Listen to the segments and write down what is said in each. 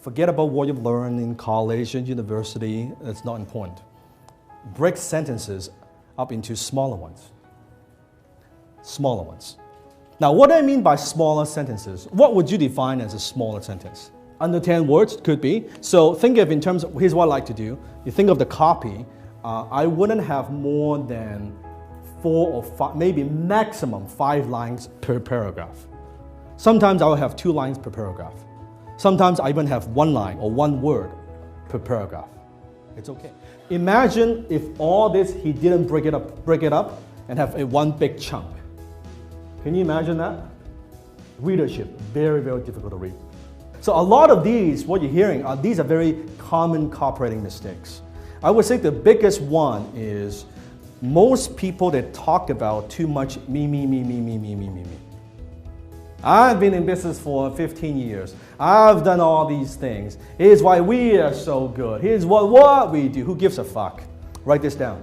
Forget about what you've learned in college and university. It's not important. Break sentences up into smaller ones. Smaller ones. Now, what do I mean by smaller sentences? What would you define as a smaller sentence? Under 10 words could be. So think of in terms of, here's what I like to do. You think of the copy. I wouldn't have more than 4 or 5, maybe maximum 5 lines per paragraph. Sometimes I will have 2 lines per paragraph. Sometimes I even have 1 line or 1 word per paragraph. It's okay. Imagine if all this, he didn't break it up and have a one big chunk. Can you imagine that? Readership, very, very difficult to read. So a lot of these, what you're hearing, these are very common copywriting mistakes. I would say the biggest one is most people that talk about too much me. I've been in business for 15 years. I've done all these things. Here's why we are so good. Here's what we do. Who gives a fuck? Write this down.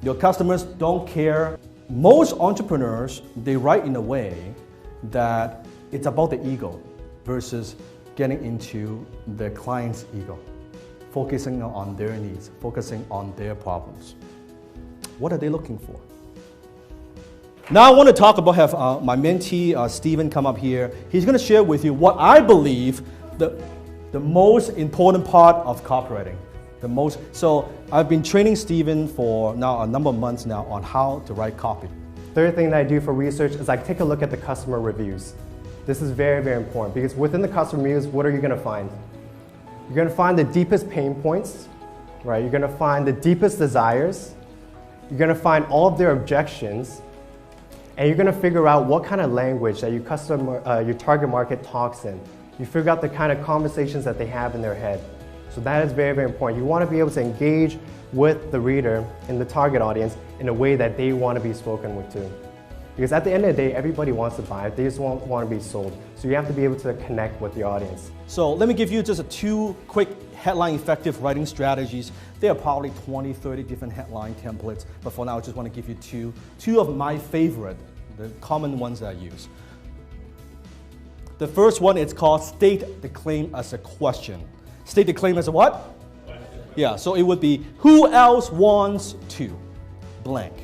Your customers don't care. Most entrepreneurs, they write in a way that it's about the ego versus getting into the client's ego. Focusing on their needs, focusing on their problems. What are they looking for? Now I want to talk about, have my mentee, Steven, come up here. He's going to share with you what I believe the most important part of copywriting. So I've been training Steven for now a number of months now on how to write copy. Third thing that I do for research is I take a look at the customer reviews. This is very, very important because within the customer reviews, what are you going to find? You're going to find the deepest pain points, right? You're going to find the deepest desires. You're going to find all of their objections. And you're going to figure out what kind of language that your target market talks in. You figure out the kind of conversations that they have in their head. So that is very, very important. You want to be able to engage with the reader and the target audience in a way that they want to be spoken with too. Because at the end of the day, everybody wants to buy. They just want to be sold. So you have to be able to connect with the audience. So let me give you just 2 quick headline effective writing strategies. There are probably 20, 30 different headline templates, but for now I just want to give you two of my favorite, the common ones that I use. The first one is called state the claim as a question. State the claim as a what? Yeah, so it would be, who else wants to? Blank.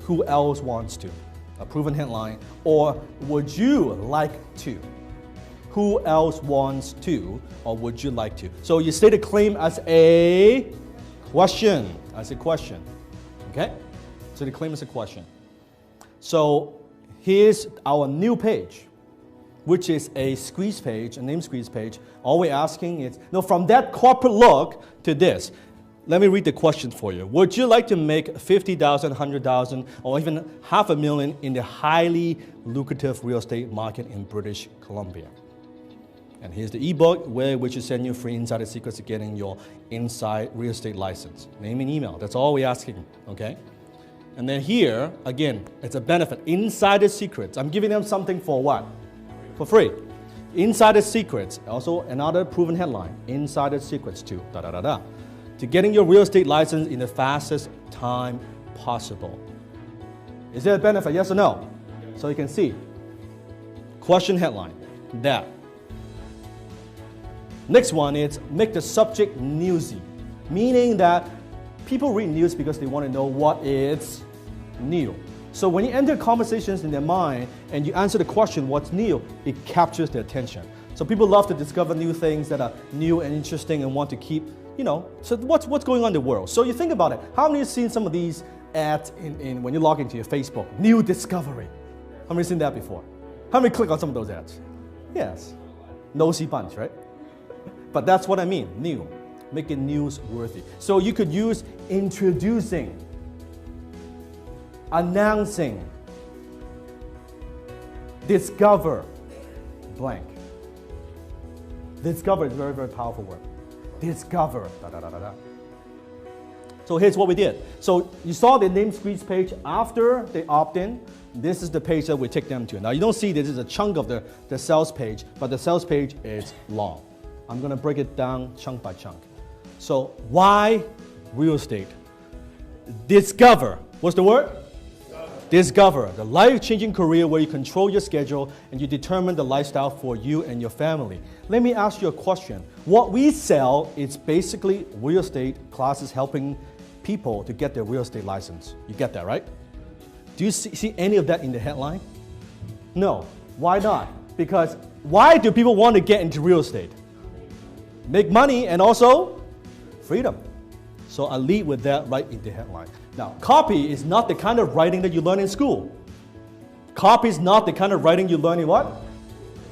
Who else wants to? A proven headline. Or would you like to? Who else wants to? Or would you like to? So you state a claim as a question. As a question. Okay? So the claim is a question. So here's our new page, which is a squeeze page, a name squeeze page. All we're asking is, from that corporate look to this, let me read the question for you. Would you like to make 50,000, 100,000, or even $500,000 in the highly lucrative real estate market in British Columbia? And here's the ebook where we should send you free insider secrets to getting your inside real estate license. Name and email, that's all we're asking, okay? And then here, again, it's a benefit. Insider secrets. I'm giving them something for what? For free. Insider secrets. Also another proven headline. Insider secrets to to getting your real estate license in the fastest time possible. Is there a benefit? Yes or no? So you can see. Question headline. That. Next one is make the subject newsy. Meaning that people read news because they want to know what is new. So when you enter conversations in their mind and you answer the question, what's new, it captures their attention. So people love to discover new things that are new and interesting and want to keep, so what's going on in the world? So you think about it. How many have seen some of these ads in when you log into your Facebook? New discovery. How many have seen that before? How many click on some of those ads? Yes. Nosy bunch, right? But that's what I mean, new. Make it newsworthy. So you could use introducing, announcing, discover, blank. Discover is a very, very powerful word. Discover, So here's what we did. So you saw the name squeeze page after they opt in. This is the page that we take them to. Now you don't see this is a chunk of the sales page, but the sales page is long. I'm going to break it down chunk by chunk. So why real estate? Discover. What's the word? Discover the life-changing career where you control your schedule and you determine the lifestyle for you and your family. Let me ask you a question. What we sell is basically real estate classes helping people to get their real estate license. You get that, right? Do you see any of that in the headline? No. Why not? Because why do people want to get into real estate? Make money and also freedom. So I lead with that right in the headline. Now, copy is not the kind of writing that you learn in school. Copy is not the kind of writing you learn in what?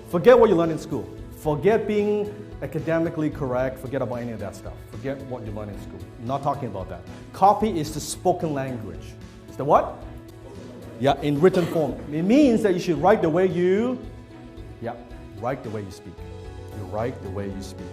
Forget what you learn in school. Forget being academically correct. Forget about any of that stuff. Forget what you learn in school. I'm not talking about that. Copy is the spoken language. It's the what? Yeah, in written form. It means that you should write the way you, write the way you speak. You write the way you speak.